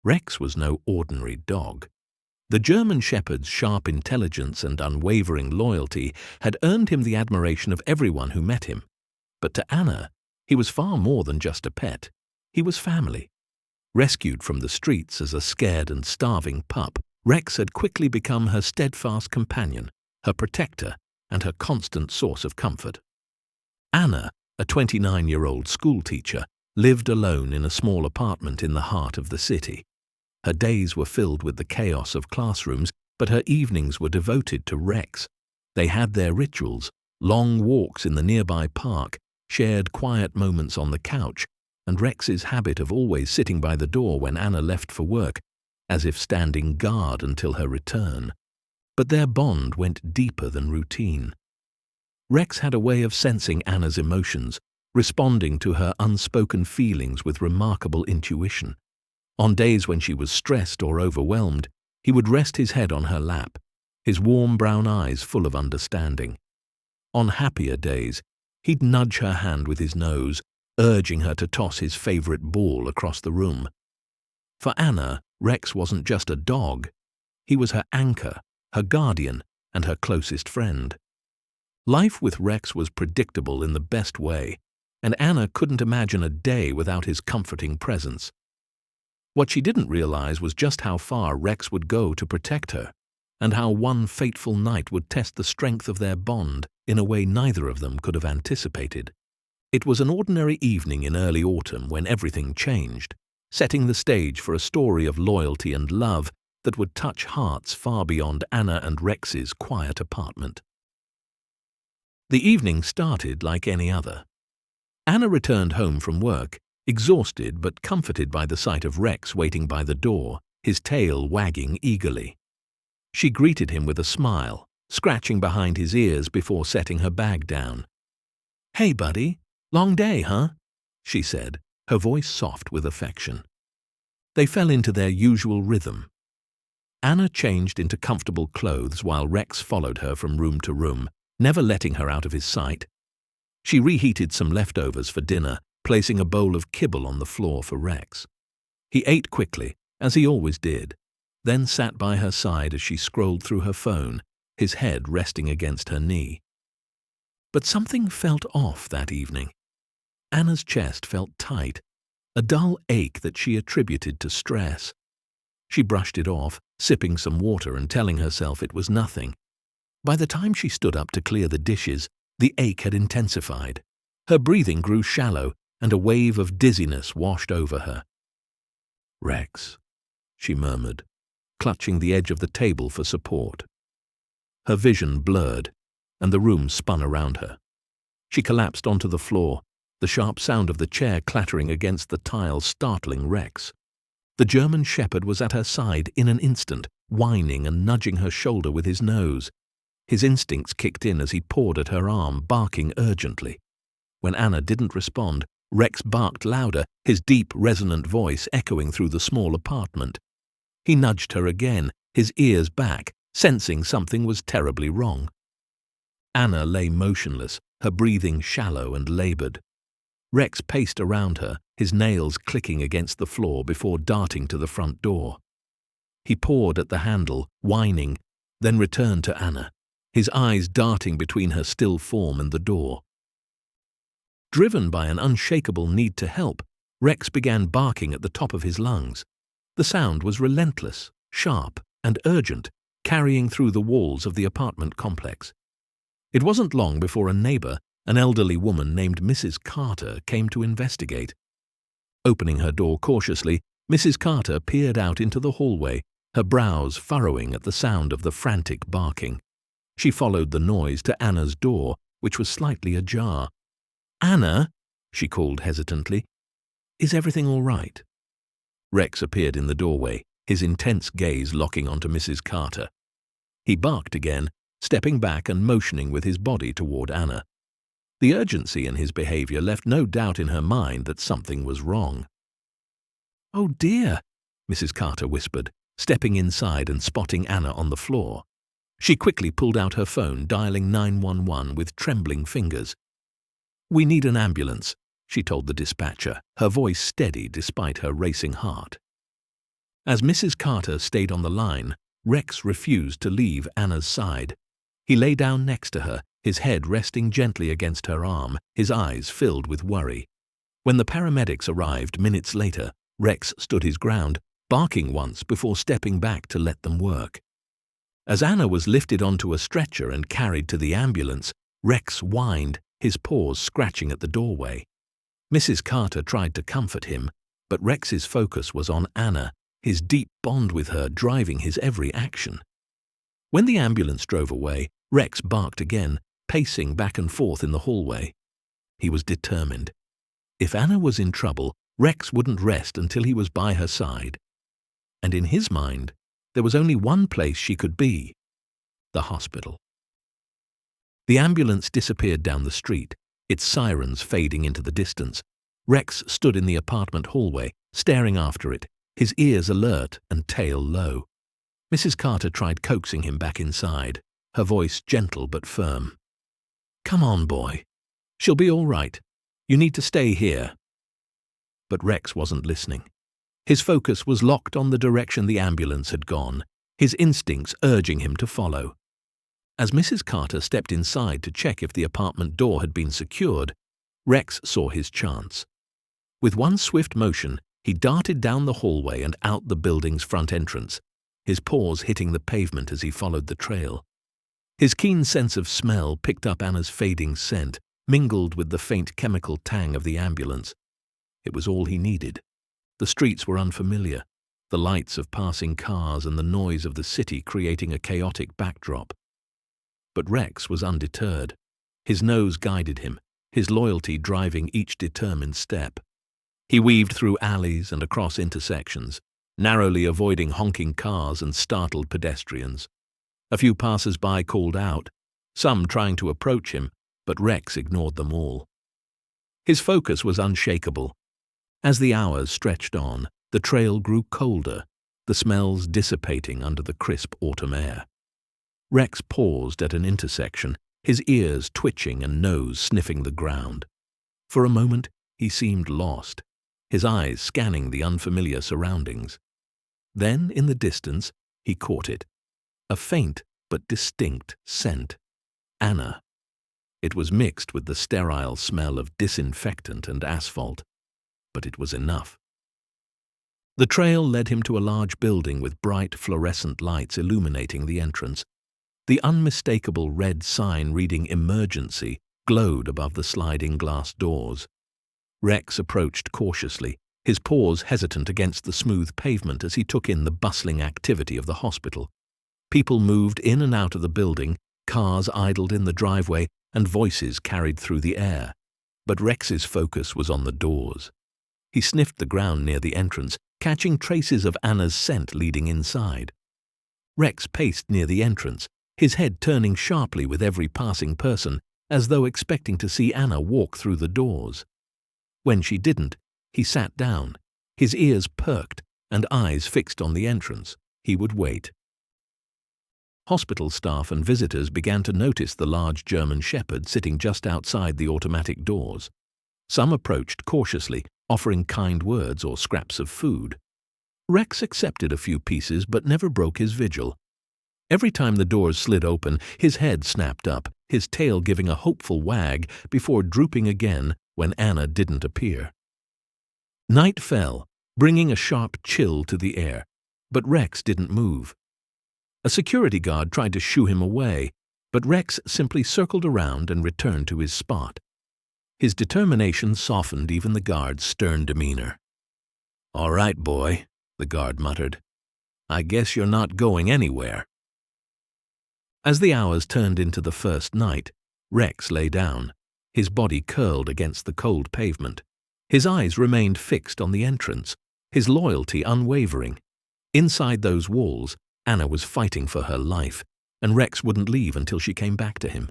Rex was no ordinary dog. The German Shepherd's sharp intelligence and unwavering loyalty had earned him the admiration of everyone who met him. But to Anna, he was far more than just a pet. He was family. Rescued from the streets as a scared and starving pup, Rex had quickly become her steadfast companion, her protector, and her constant source of comfort. Anna, a 29-year-old schoolteacher, lived alone in a small apartment in the heart of the city. Her days were filled with the chaos of classrooms, but her evenings were devoted to Rex. They had their rituals, long walks in the nearby park, shared quiet moments on the couch, and Rex's habit of always sitting by the door when Anna left for work, as if standing guard until her return. But their bond went deeper than routine. Rex had a way of sensing Anna's emotions, responding to her unspoken feelings with remarkable intuition. On days when she was stressed or overwhelmed, he would rest his head on her lap, his warm brown eyes full of understanding. On happier days, he'd nudge her hand with his nose, urging her to toss his favorite ball across the room. For Anna, Rex wasn't just a dog. He was her anchor, her guardian, and her closest friend. Life with Rex was predictable in the best way, and Anna couldn't imagine a day without his comforting presence. What she didn't realize was just how far Rex would go to protect her, and how one fateful night would test the strength of their bond in a way neither of them could have anticipated. It was an ordinary evening in early autumn when everything changed, setting the stage for a story of loyalty and love that would touch hearts far beyond Anna and Rex's quiet apartment. The evening started like any other. Anna returned home from work, exhausted but comforted by the sight of Rex waiting by the door, his tail wagging eagerly. She greeted him with a smile, scratching behind his ears before setting her bag down. "Hey, buddy, long day, huh?" she said, her voice soft with affection. They fell into their usual rhythm. Anna changed into comfortable clothes while Rex followed her from room to room, never letting her out of his sight. She reheated some leftovers for dinner, placing a bowl of kibble on the floor for Rex. He ate quickly, as he always did, then sat by her side as she scrolled through her phone, his head resting against her knee. But something felt off that evening. Anna's chest felt tight, a dull ache that she attributed to stress. She brushed it off, sipping some water and telling herself it was nothing. By the time she stood up to clear the dishes, the ache had intensified. Her breathing grew shallow, and a wave of dizziness washed over her. "Rex," she murmured, clutching the edge of the table for support. Her vision blurred, and the room spun around her. She collapsed onto the floor, the sharp sound of the chair clattering against the tiles startling Rex. The German Shepherd was at her side in an instant, whining and nudging her shoulder with his nose. His instincts kicked in as he pawed at her arm, barking urgently. When Anna didn't respond, Rex barked louder, his deep, resonant voice echoing through the small apartment. He nudged her again, his ears back, sensing something was terribly wrong. Anna lay motionless, her breathing shallow and labored. Rex paced around her, his nails clicking against the floor before darting to the front door. He pawed at the handle, whining, then returned to Anna, his eyes darting between her still form and the door. Driven by an unshakable need to help, Rex began barking at the top of his lungs. The sound was relentless, sharp, and urgent, carrying through the walls of the apartment complex. It wasn't long before a neighbor, an elderly woman named Mrs. Carter, came to investigate. Opening her door cautiously, Mrs. Carter peered out into the hallway, her brows furrowing at the sound of the frantic barking. She followed the noise to Anna's door, which was slightly ajar. "Anna," she called hesitantly, "is everything all right?" Rex appeared in the doorway, his intense gaze locking onto Mrs. Carter. He barked again, stepping back and motioning with his body toward Anna. The urgency in his behavior left no doubt in her mind that something was wrong. "Oh dear," Mrs. Carter whispered, stepping inside and spotting Anna on the floor. She quickly pulled out her phone, dialing 911 with trembling fingers. "We need an ambulance," she told the dispatcher, her voice steady despite her racing heart. As Mrs. Carter stayed on the line, Rex refused to leave Anna's side. He lay down next to her, his head resting gently against her arm, his eyes filled with worry. When the paramedics arrived minutes later, Rex stood his ground, barking once before stepping back to let them work. As Anna was lifted onto a stretcher and carried to the ambulance, Rex whined, his paws scratching at the doorway. Mrs. Carter tried to comfort him, but Rex's focus was on Anna, his deep bond with her driving his every action. When the ambulance drove away, Rex barked again, pacing back and forth in the hallway. He was determined. If Anna was in trouble, Rex wouldn't rest until he was by her side. And in his mind, there was only one place she could be: the hospital. The ambulance disappeared down the street, its sirens fading into the distance. Rex stood in the apartment hallway, staring after it, his ears alert and tail low. Mrs. Carter tried coaxing him back inside, her voice gentle but firm. "Come on, boy. She'll be all right. You need to stay here." But Rex wasn't listening. His focus was locked on the direction the ambulance had gone, his instincts urging him to follow. As Mrs. Carter stepped inside to check if the apartment door had been secured, Rex saw his chance. With one swift motion, he darted down the hallway and out the building's front entrance, his paws hitting the pavement as he followed the trail. His keen sense of smell picked up Anna's fading scent, mingled with the faint chemical tang of the ambulance. It was all he needed. The streets were unfamiliar, the lights of passing cars and the noise of the city creating a chaotic backdrop. But Rex was undeterred. His nose guided him, his loyalty driving each determined step. He weaved through alleys and across intersections, narrowly avoiding honking cars and startled pedestrians. A few passers-by called out, some trying to approach him, but Rex ignored them all. His focus was unshakable. As the hours stretched on, the trail grew colder, the smells dissipating under the crisp autumn air. Rex paused at an intersection, his ears twitching and nose sniffing the ground. For a moment, he seemed lost, his eyes scanning the unfamiliar surroundings. Then, in the distance, he caught it. A faint but distinct scent. Anna. It was mixed with the sterile smell of disinfectant and asphalt, but it was enough. The trail led him to a large building with bright fluorescent lights illuminating the entrance. The unmistakable red sign reading "Emergency" glowed above the sliding glass doors. Rex approached cautiously, his paws hesitant against the smooth pavement as he took in the bustling activity of the hospital. People moved in and out of the building, cars idled in the driveway, and voices carried through the air. But Rex's focus was on the doors. He sniffed the ground near the entrance, catching traces of Anna's scent leading inside. Rex paced near the entrance, his head turning sharply with every passing person, as though expecting to see Anna walk through the doors. When she didn't, he sat down, his ears perked and eyes fixed on the entrance. He would wait. Hospital staff and visitors began to notice the large German shepherd sitting just outside the automatic doors. Some approached cautiously, offering kind words or scraps of food. Rex accepted a few pieces but never broke his vigil. Every time the doors slid open, his head snapped up, his tail giving a hopeful wag before drooping again when Anna didn't appear. Night fell, bringing a sharp chill to the air, but Rex didn't move. A security guard tried to shoo him away, but Rex simply circled around and returned to his spot. His determination softened even the guard's stern demeanor. "All right, boy," the guard muttered. "I guess you're not going anywhere." As the hours turned into the first night, Rex lay down, his body curled against the cold pavement. His eyes remained fixed on the entrance, his loyalty unwavering. Inside those walls, Anna was fighting for her life, and Rex wouldn't leave until she came back to him.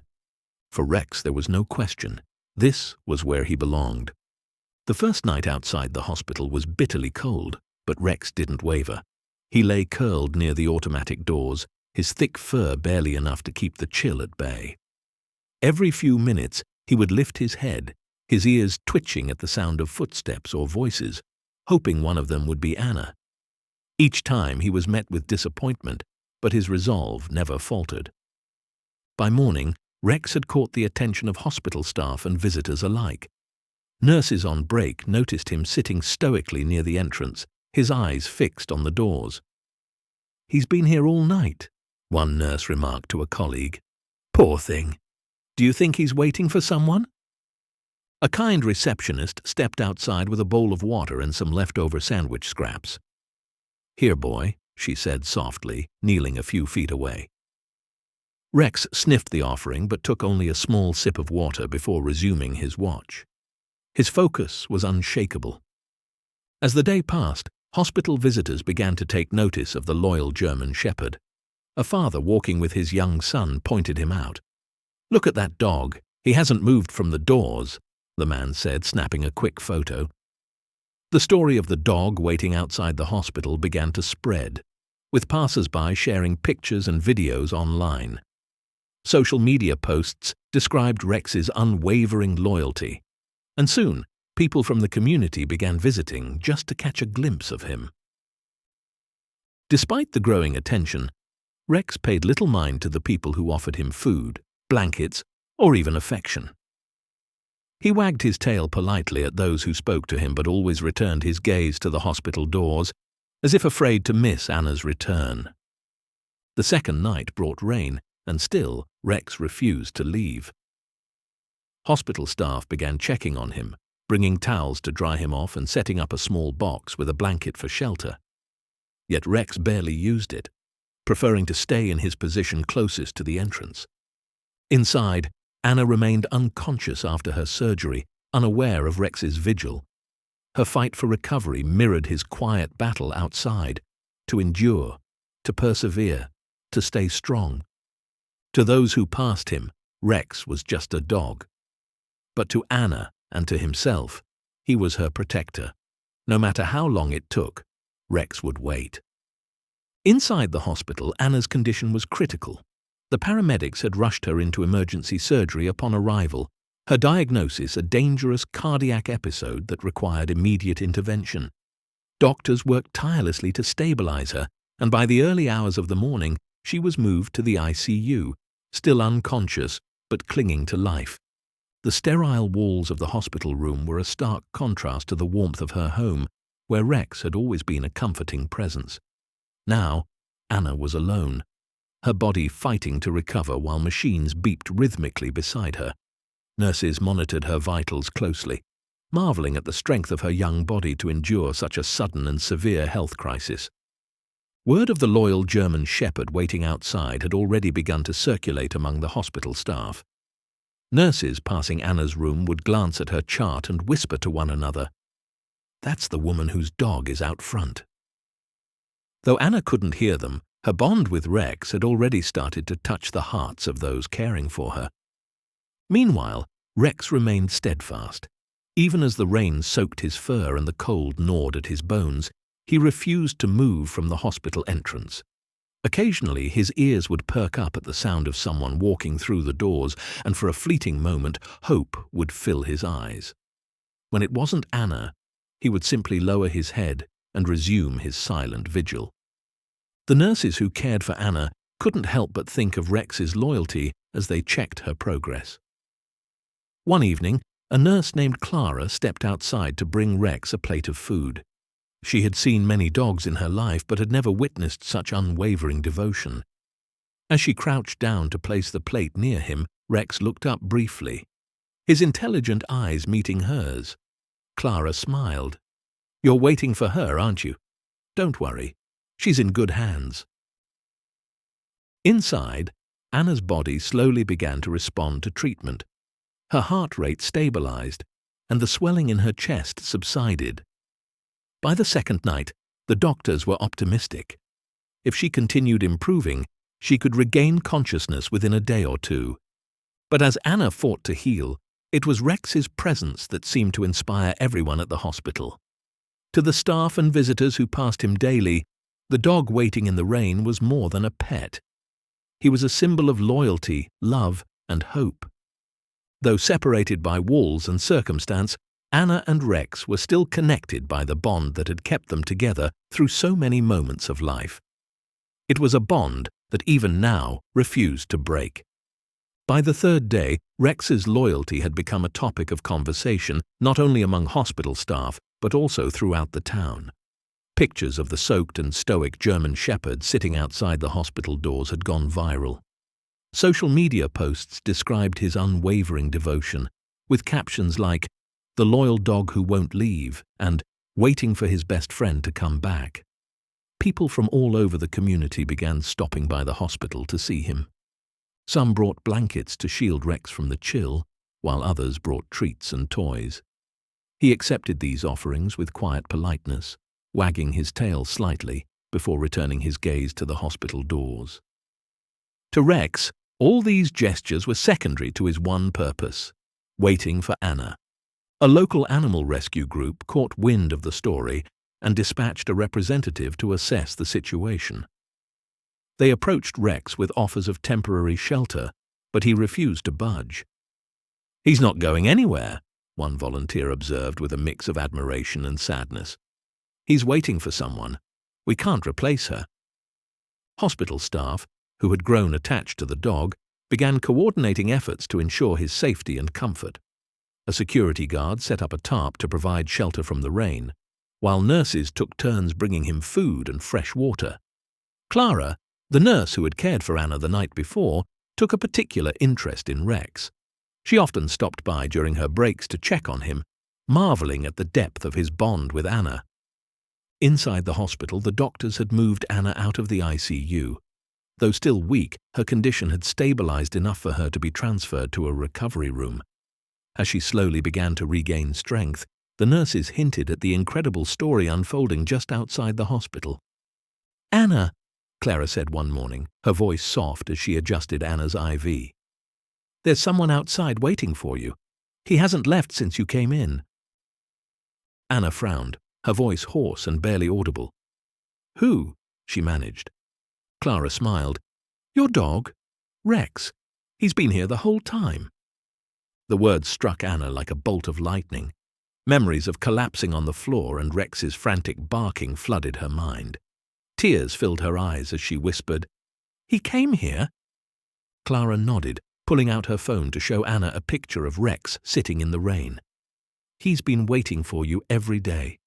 For Rex, there was no question. This was where he belonged. The first night outside the hospital was bitterly cold, but Rex didn't waver. He lay curled near the automatic doors, his thick fur barely enough to keep the chill at bay. Every few minutes, he would lift his head, his ears twitching at the sound of footsteps or voices, hoping one of them would be Anna. Each time he was met with disappointment, but his resolve never faltered. By morning, Rex had caught the attention of hospital staff and visitors alike. Nurses on break noticed him sitting stoically near the entrance, his eyes fixed on the doors. "He's been here all night," one nurse remarked to a colleague. "Poor thing. Do you think he's waiting for someone?" A kind receptionist stepped outside with a bowl of water and some leftover sandwich scraps. "Here, boy," she said softly, kneeling a few feet away. Rex sniffed the offering but took only a small sip of water before resuming his watch. His focus was unshakable. As the day passed, hospital visitors began to take notice of the loyal German shepherd. A father walking with his young son pointed him out. "Look at that dog. He hasn't moved from the doors," the man said, snapping a quick photo. The story of the dog waiting outside the hospital began to spread, with passers-by sharing pictures and videos online. Social media posts described Rex's unwavering loyalty, and soon people from the community began visiting just to catch a glimpse of him. Despite the growing attention, Rex paid little mind to the people who offered him food, blankets, or even affection. He wagged his tail politely at those who spoke to him but always returned his gaze to the hospital doors, as if afraid to miss Anna's return. The second night brought rain, and still Rex refused to leave. Hospital staff began checking on him, bringing towels to dry him off and setting up a small box with a blanket for shelter. Yet Rex barely used it, preferring to stay in his position closest to the entrance. Inside, Anna remained unconscious after her surgery, unaware of Rex's vigil. Her fight for recovery mirrored his quiet battle outside, to endure, to persevere, to stay strong. To those who passed him, Rex was just a dog. But to Anna and to himself, he was her protector. No matter how long it took, Rex would wait. Inside the hospital, Anna's condition was critical. The paramedics had rushed her into emergency surgery upon arrival, her diagnosis a dangerous cardiac episode that required immediate intervention. Doctors worked tirelessly to stabilize her, and by the early hours of the morning, she was moved to the ICU, still unconscious but clinging to life. The sterile walls of the hospital room were a stark contrast to the warmth of her home, where Rex had always been a comforting presence. Now, Anna was alone, her body fighting to recover while machines beeped rhythmically beside her. Nurses monitored her vitals closely, marveling at the strength of her young body to endure such a sudden and severe health crisis. Word of the loyal German shepherd waiting outside had already begun to circulate among the hospital staff. Nurses passing Anna's room would glance at her chart and whisper to one another, "That's the woman whose dog is out front." Though Anna couldn't hear them, her bond with Rex had already started to touch the hearts of those caring for her. Meanwhile, Rex remained steadfast. Even as the rain soaked his fur and the cold gnawed at his bones, he refused to move from the hospital entrance. Occasionally, his ears would perk up at the sound of someone walking through the doors, and for a fleeting moment, hope would fill his eyes. When it wasn't Anna, he would simply lower his head and resume his silent vigil. The nurses who cared for Anna couldn't help but think of Rex's loyalty as they checked her progress. One evening, a nurse named Clara stepped outside to bring Rex a plate of food. She had seen many dogs in her life but had never witnessed such unwavering devotion. As she crouched down to place the plate near him, Rex looked up briefly, his intelligent eyes meeting hers. Clara smiled. "You're waiting for her, aren't you? Don't worry. She's in good hands." Inside, Anna's body slowly began to respond to treatment. Her heart rate stabilized, and the swelling in her chest subsided. By the second night, the doctors were optimistic. If she continued improving, she could regain consciousness within a day or two. But as Anna fought to heal, it was Rex's presence that seemed to inspire everyone at the hospital. To the staff and visitors who passed him daily, the dog waiting in the rain was more than a pet. He was a symbol of loyalty, love, and hope. Though separated by walls and circumstance, Anna and Rex were still connected by the bond that had kept them together through so many moments of life. It was a bond that even now refused to break. By the third day, Rex's loyalty had become a topic of conversation not only among hospital staff but also throughout the town. Pictures of the soaked and stoic German Shepherd sitting outside the hospital doors had gone viral. Social media posts described his unwavering devotion, with captions like, "The loyal dog who won't leave," and "waiting for his best friend to come back." People from all over the community began stopping by the hospital to see him. Some brought blankets to shield Rex from the chill, while others brought treats and toys. He accepted these offerings with quiet politeness, wagging his tail slightly before returning his gaze to the hospital doors. To Rex, all these gestures were secondary to his one purpose: waiting for Anna. A local animal rescue group caught wind of the story and dispatched a representative to assess the situation. They approached Rex with offers of temporary shelter, but he refused to budge. "He's not going anywhere," one volunteer observed with a mix of admiration and sadness. "He's waiting for someone. We can't replace her." Hospital staff, who had grown attached to the dog, began coordinating efforts to ensure his safety and comfort. A security guard set up a tarp to provide shelter from the rain, while nurses took turns bringing him food and fresh water. Clara, the nurse who had cared for Anna the night before, took a particular interest in Rex. She often stopped by during her breaks to check on him, marveling at the depth of his bond with Anna. Inside the hospital, the doctors had moved Anna out of the ICU. Though still weak, her condition had stabilized enough for her to be transferred to a recovery room. As she slowly began to regain strength, the nurses hinted at the incredible story unfolding just outside the hospital. "Anna," Clara said one morning, her voice soft as she adjusted Anna's IV. "There's someone outside waiting for you. He hasn't left since you came in." Anna frowned, her voice hoarse and barely audible. "Who?" she managed. Clara smiled. "Your dog, Rex. He's been here the whole time." The words struck Anna like a bolt of lightning. Memories of collapsing on the floor and Rex's frantic barking flooded her mind. Tears filled her eyes as she whispered, "He came here?" Clara nodded, pulling out her phone to show Anna a picture of Rex sitting in the rain. "He's been waiting for you every day."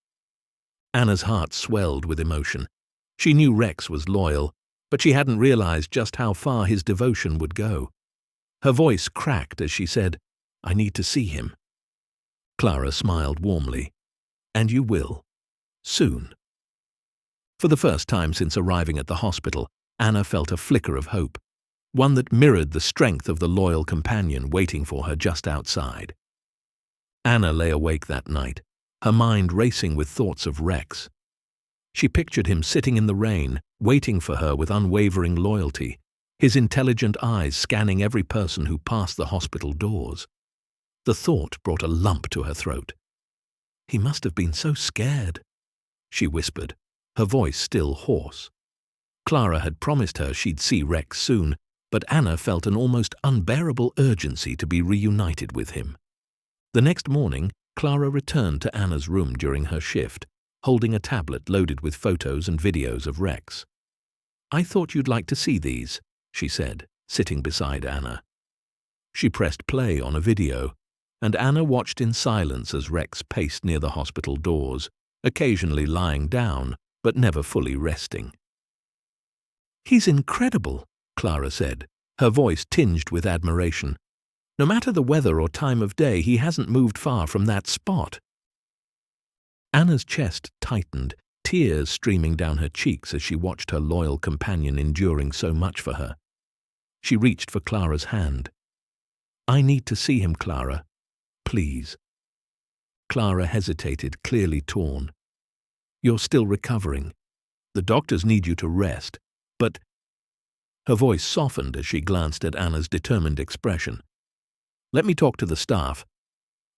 Anna's heart swelled with emotion. She knew Rex was loyal, but she hadn't realized just how far his devotion would go. Her voice cracked as she said, "I need to see him." Clara smiled warmly. "And you will. Soon." For the first time since arriving at the hospital, Anna felt a flicker of hope, one that mirrored the strength of the loyal companion waiting for her just outside. Anna lay awake that night, her mind racing with thoughts of Rex. She pictured him sitting in the rain, waiting for her with unwavering loyalty, his intelligent eyes scanning every person who passed the hospital doors. The thought brought a lump to her throat. "He must have been so scared," she whispered, her voice still hoarse. Clara had promised her she'd see Rex soon, but Anna felt an almost unbearable urgency to be reunited with him. The next morning, Clara returned to Anna's room during her shift, holding a tablet loaded with photos and videos of Rex. "I thought you'd like to see these," she said, sitting beside Anna. She pressed play on a video, and Anna watched in silence as Rex paced near the hospital doors, occasionally lying down, but never fully resting. "He's incredible," Clara said, her voice tinged with admiration. "No matter the weather or time of day, he hasn't moved far from that spot." Anna's chest tightened, tears streaming down her cheeks as she watched her loyal companion enduring so much for her. She reached for Clara's hand. "I need to see him, Clara. Please." Clara hesitated, clearly torn. "You're still recovering. The doctors need you to rest, but—" Her voice softened as she glanced at Anna's determined expression. "Let me talk to the staff.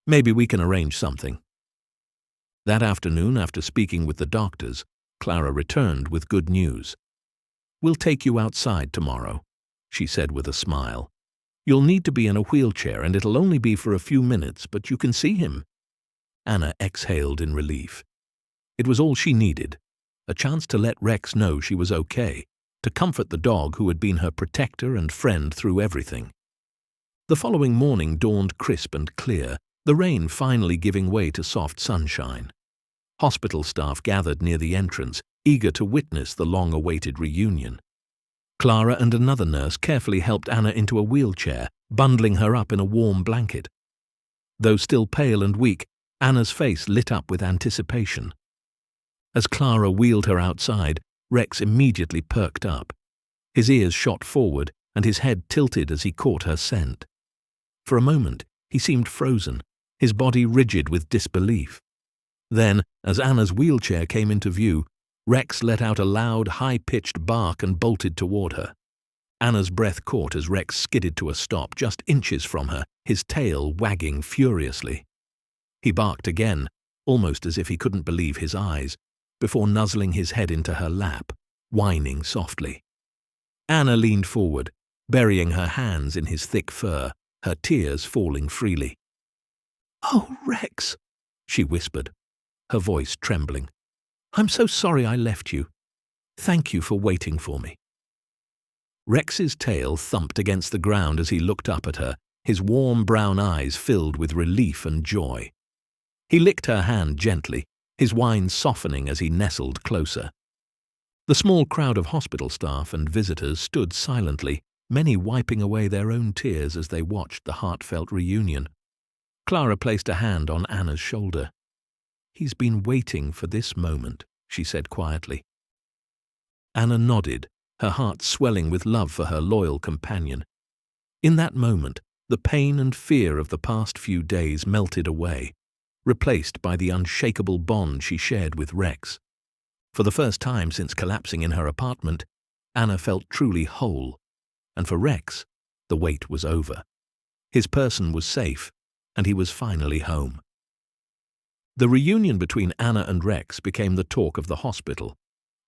Maybe we can arrange something." That afternoon, after speaking with the doctors, Clara returned with good news. "We'll take you outside tomorrow," she said with a smile. "You'll need to be in a wheelchair and it'll only be for a few minutes, but you can see him." Anna exhaled in relief. It was all she needed, a chance to let Rex know she was okay, to comfort the dog who had been her protector and friend through everything. The following morning dawned crisp and clear, the rain finally giving way to soft sunshine. Hospital staff gathered near the entrance, eager to witness the long-awaited reunion. Clara and another nurse carefully helped Anna into a wheelchair, bundling her up in a warm blanket. Though still pale and weak, Anna's face lit up with anticipation. As Clara wheeled her outside, Rex immediately perked up. His ears shot forward and his head tilted as he caught her scent. For a moment, he seemed frozen, his body rigid with disbelief. Then, as Anna's wheelchair came into view, Rex let out a loud, high-pitched bark and bolted toward her. Anna's breath caught as Rex skidded to a stop just inches from her, his tail wagging furiously. He barked again, almost as if he couldn't believe his eyes, before nuzzling his head into her lap, whining softly. Anna leaned forward, burying her hands in his thick fur, her tears falling freely. "Oh, Rex," she whispered, her voice trembling. "I'm so sorry I left you. Thank you for waiting for me." Rex's tail thumped against the ground as he looked up at her, his warm brown eyes filled with relief and joy. He licked her hand gently, his whine softening as he nestled closer. The small crowd of hospital staff and visitors stood silently, many wiping away their own tears as they watched the heartfelt reunion. Clara placed a hand on Anna's shoulder. "He's been waiting for this moment," she said quietly. Anna nodded, her heart swelling with love for her loyal companion. In that moment, the pain and fear of the past few days melted away, replaced by the unshakable bond she shared with Rex. For the first time since collapsing in her apartment, Anna felt truly whole, and for Rex, the wait was over. His person was safe, and he was finally home. The reunion between Anna and Rex became the talk of the hospital.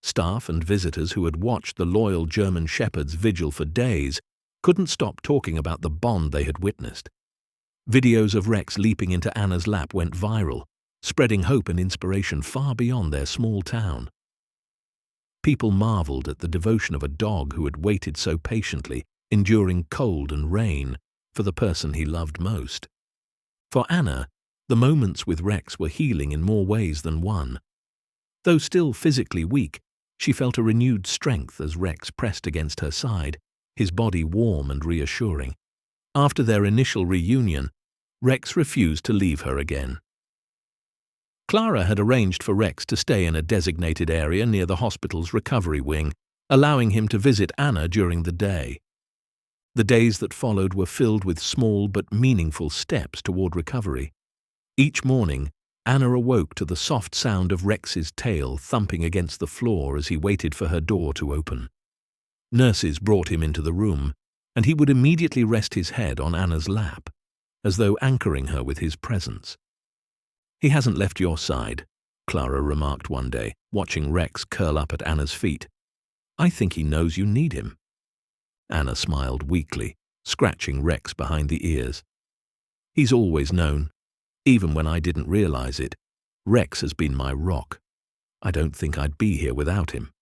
Staff and visitors who had watched the loyal German Shepherd's vigil for days couldn't stop talking about the bond they had witnessed. Videos of Rex leaping into Anna's lap went viral, spreading hope and inspiration far beyond their small town. People marveled at the devotion of a dog who had waited so patiently, enduring cold and rain, for the person he loved most. For Anna, the moments with Rex were healing in more ways than one. Though still physically weak, she felt a renewed strength as Rex pressed against her side, his body warm and reassuring. After their initial reunion, Rex refused to leave her again. Clara had arranged for Rex to stay in a designated area near the hospital's recovery wing, allowing him to visit Anna during the day. The days that followed were filled with small but meaningful steps toward recovery. Each morning, Anna awoke to the soft sound of Rex's tail thumping against the floor as he waited for her door to open. Nurses brought him into the room, and he would immediately rest his head on Anna's lap, as though anchoring her with his presence. "He hasn't left your side," Clara remarked one day, watching Rex curl up at Anna's feet. "I think he knows you need him." Anna smiled weakly, scratching Rex behind the ears. "He's always known. Even when I didn't realize it, Rex has been my rock. I don't think I'd be here without him."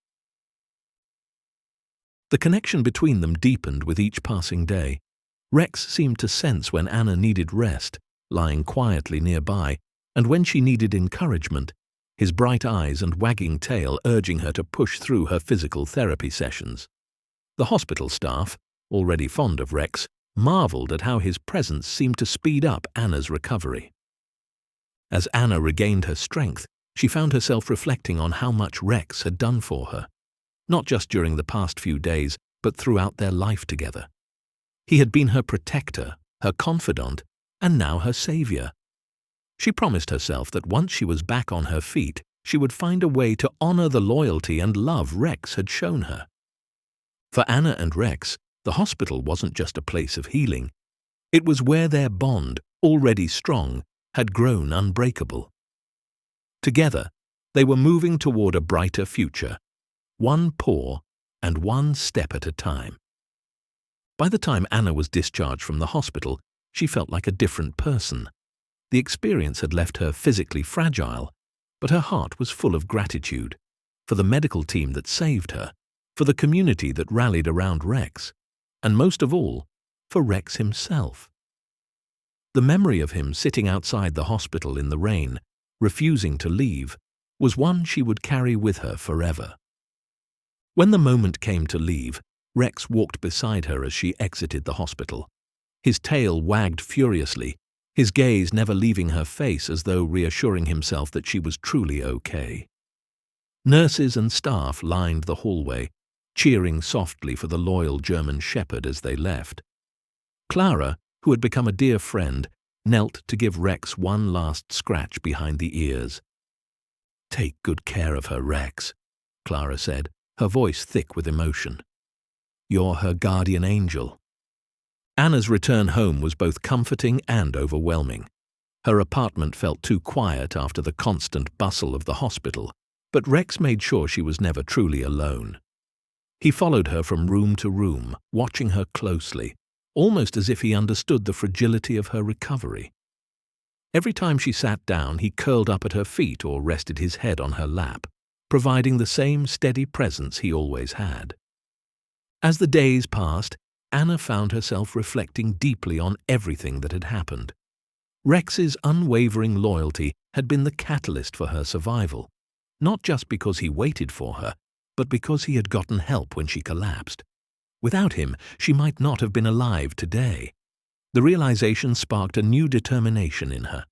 The connection between them deepened with each passing day. Rex seemed to sense when Anna needed rest, lying quietly nearby, and when she needed encouragement, his bright eyes and wagging tail urging her to push through her physical therapy sessions. The hospital staff, already fond of Rex, marveled at how his presence seemed to speed up Anna's recovery. As Anna regained her strength, she found herself reflecting on how much Rex had done for her, not just during the past few days, but throughout their life together. He had been her protector, her confidant, and now her savior. She promised herself that once she was back on her feet, she would find a way to honor the loyalty and love Rex had shown her. For Anna and Rex, the hospital wasn't just a place of healing. It was where their bond, already strong, had grown unbreakable. Together, they were moving toward a brighter future, one paw and one step at a time. By the time Anna was discharged from the hospital, she felt like a different person. The experience had left her physically fragile, but her heart was full of gratitude for the medical team that saved her, for the community that rallied around Rex, and most of all, for Rex himself. The memory of him sitting outside the hospital in the rain, refusing to leave, was one she would carry with her forever. When the moment came to leave, Rex walked beside her as she exited the hospital. His tail wagged furiously, his gaze never leaving her face as though reassuring himself that she was truly okay. Nurses and staff lined the hallway, cheering softly for the loyal German shepherd as they left. Clara, who had become a dear friend, knelt to give Rex one last scratch behind the ears. "Take good care of her, Rex," Clara said, her voice thick with emotion. "You're her guardian angel." Anna's return home was both comforting and overwhelming. Her apartment felt too quiet after the constant bustle of the hospital, but Rex made sure she was never truly alone. He followed her from room to room, watching her closely, almost as if he understood the fragility of her recovery. Every time she sat down, he curled up at her feet or rested his head on her lap, providing the same steady presence he always had. As the days passed, Anna found herself reflecting deeply on everything that had happened. Rex's unwavering loyalty had been the catalyst for her survival, not just because he waited for her, but because he had gotten help when she collapsed. Without him, she might not have been alive today. The realization sparked a new determination in her.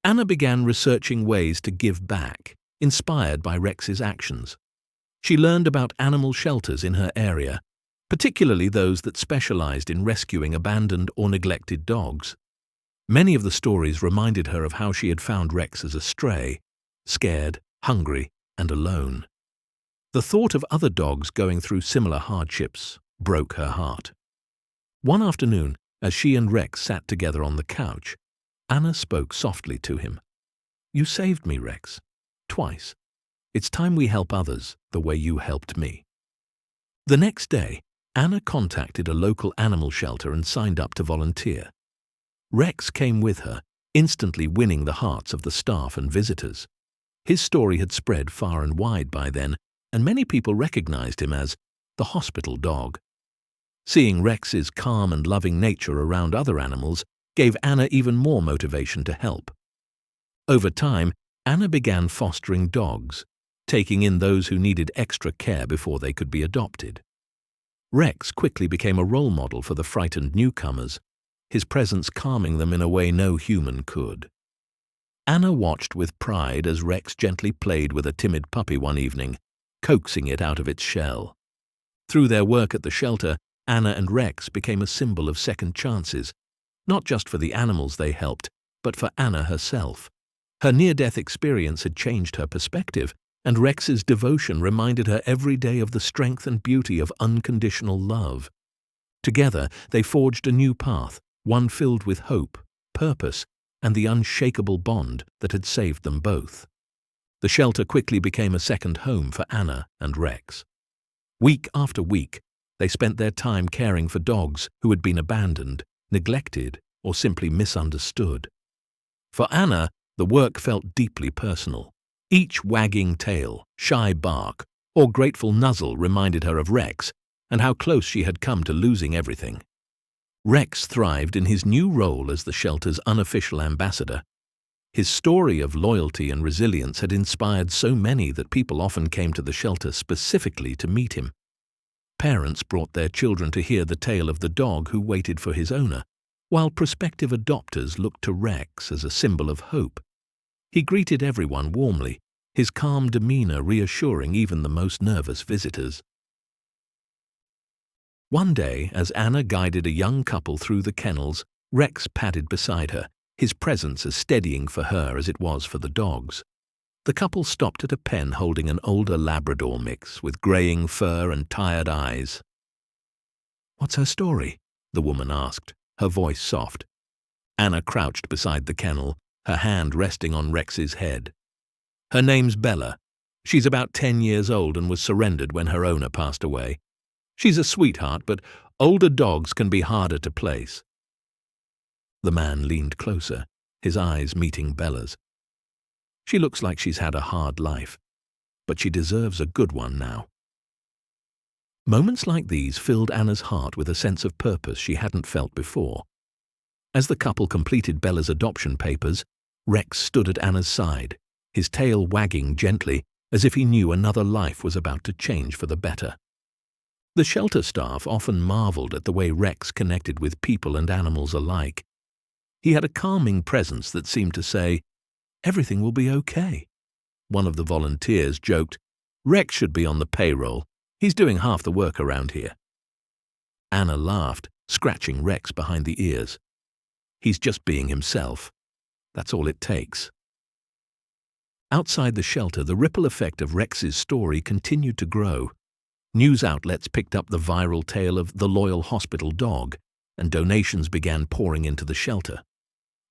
Anna began researching ways to give back, inspired by Rex's actions. She learned about animal shelters in her area, particularly those that specialized in rescuing abandoned or neglected dogs. Many of the stories reminded her of how she had found Rex as a stray, scared, hungry, and alone. The thought of other dogs going through similar hardships broke her heart. One afternoon, as she and Rex sat together on the couch, Anna spoke softly to him. "You saved me, Rex. Twice. It's time we help others the way you helped me." The next day, Anna contacted a local animal shelter and signed up to volunteer. Rex came with her, instantly winning the hearts of the staff and visitors. His story had spread far and wide by then, and many people recognized him as the hospital dog. Seeing Rex's calm and loving nature around other animals gave Anna even more motivation to help. Over time, Anna began fostering dogs, taking in those who needed extra care before they could be adopted. Rex quickly became a role model for the frightened newcomers, his presence calming them in a way no human could. Anna watched with pride as Rex gently played with a timid puppy one evening, coaxing it out of its shell. Through their work at the shelter, Anna and Rex became a symbol of second chances, not just for the animals they helped, but for Anna herself. Her near-death experience had changed her perspective, and Rex's devotion reminded her every day of the strength and beauty of unconditional love. Together, they forged a new path, one filled with hope, purpose, and the unshakable bond that had saved them both. The shelter quickly became a second home for Anna and Rex. Week after week, they spent their time caring for dogs who had been abandoned, neglected, or simply misunderstood. For Anna, the work felt deeply personal. Each wagging tail, shy bark, or grateful nuzzle reminded her of Rex and how close she had come to losing everything. Rex thrived in his new role as the shelter's unofficial ambassador. His story of loyalty and resilience had inspired so many that people often came to the shelter specifically to meet him. Parents brought their children to hear the tale of the dog who waited for his owner, while prospective adopters looked to Rex as a symbol of hope. He greeted everyone warmly, his calm demeanor reassuring even the most nervous visitors. One day, as Anna guided a young couple through the kennels, Rex padded beside her, his presence as steadying for her as it was for the dogs. The couple stopped at a pen holding an older Labrador mix with graying fur and tired eyes. "What's her story?" the woman asked, her voice soft. Anna crouched beside the kennel, her hand resting on Rex's head. "Her name's Bella. She's about 10 years old and was surrendered when her owner passed away. She's a sweetheart, but older dogs can be harder to place." The man leaned closer, his eyes meeting Bella's. "She looks like she's had a hard life, but she deserves a good one now." Moments like these filled Anna's heart with a sense of purpose she hadn't felt before. As the couple completed Bella's adoption papers, Rex stood at Anna's side, his tail wagging gently as if he knew another life was about to change for the better. The shelter staff often marveled at the way Rex connected with people and animals alike. He had a calming presence that seemed to say, "Everything will be okay." One of the volunteers joked, "Rex should be on the payroll. He's doing half the work around here." Anna laughed, scratching Rex behind the ears. "He's just being himself. That's all it takes." Outside the shelter, the ripple effect of Rex's story continued to grow. News outlets picked up the viral tale of the loyal hospital dog, and donations began pouring into the shelter.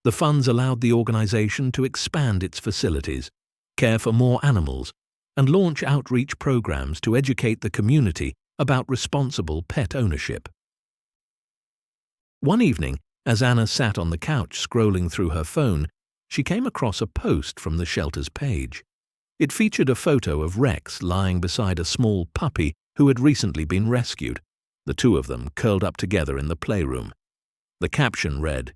The funds allowed the organization to expand its facilities, care for more animals, and launch outreach programs to educate the community about responsible pet ownership. One evening, as Anna sat on the couch scrolling through her phone, she came across a post from the shelter's page. It featured a photo of Rex lying beside a small puppy who had recently been rescued, the two of them curled up together in the playroom. The caption read,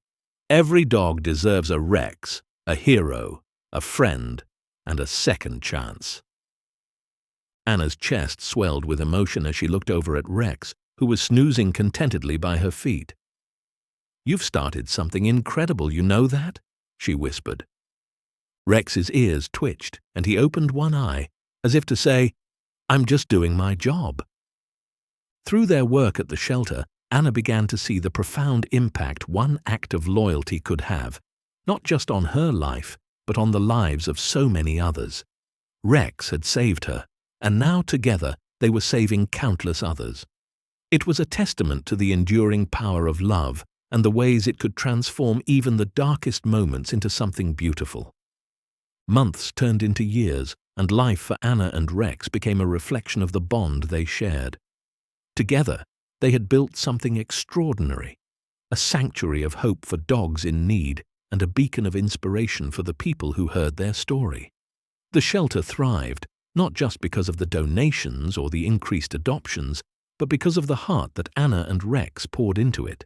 "Every dog deserves a Rex, a hero, a friend, and a second chance." Anna's chest swelled with emotion as she looked over at Rex, who was snoozing contentedly by her feet. "You've started something incredible, you know that?" she whispered. Rex's ears twitched, and he opened one eye, as if to say, "I'm just doing my job." Through their work at the shelter, Anna began to see the profound impact one act of loyalty could have, not just on her life, but on the lives of so many others. Rex had saved her, and now together they were saving countless others. It was a testament to the enduring power of love and the ways it could transform even the darkest moments into something beautiful. Months turned into years, and life for Anna and Rex became a reflection of the bond they shared. Together, they had built something extraordinary, a sanctuary of hope for dogs in need and a beacon of inspiration for the people who heard their story. The shelter thrived, not just because of the donations or the increased adoptions, but because of the heart that Anna and Rex poured into it.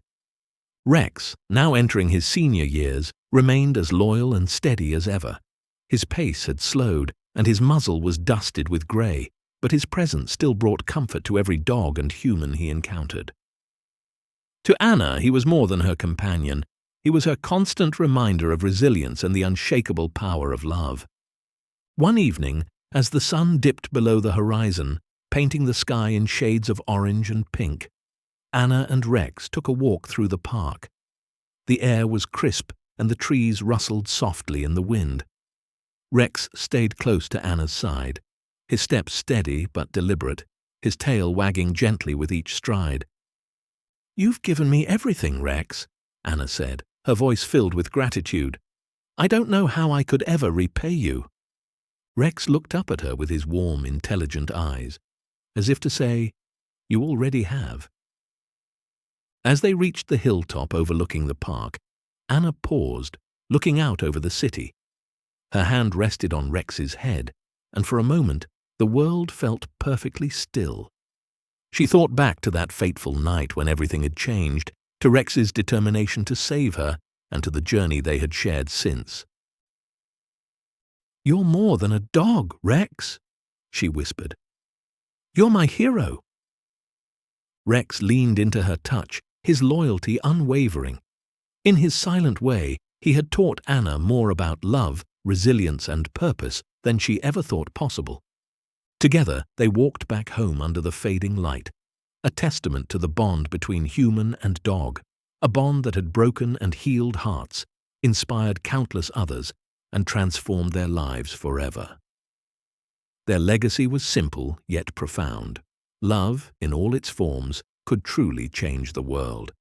Rex, now entering his senior years, remained as loyal and steady as ever. His pace had slowed, and his muzzle was dusted with grey, but his presence still brought comfort to every dog and human he encountered. To Anna, he was more than her companion. He was her constant reminder of resilience and the unshakable power of love. One evening, as the sun dipped below the horizon, painting the sky in shades of orange and pink, Anna and Rex took a walk through the park. The air was crisp and the trees rustled softly in the wind. Rex stayed close to Anna's side, his steps steady but deliberate, his tail wagging gently with each stride. "You've given me everything, Rex," Anna said, her voice filled with gratitude. "I don't know how I could ever repay you." Rex looked up at her with his warm, intelligent eyes, as if to say, "You already have." As they reached the hilltop overlooking the park, Anna paused, looking out over the city. Her hand rested on Rex's head, and for a moment the world felt perfectly still. She thought back to that fateful night when everything had changed, to Rex's determination to save her, and to the journey they had shared since. "You're more than a dog, Rex," she whispered. "You're my hero." Rex leaned into her touch, his loyalty unwavering. In his silent way, he had taught Anna more about love, resilience, and purpose than she ever thought possible. Together, they walked back home under the fading light, a testament to the bond between human and dog, a bond that had broken and healed hearts, inspired countless others, and transformed their lives forever. Their legacy was simple yet profound. Love, in all its forms, could truly change the world.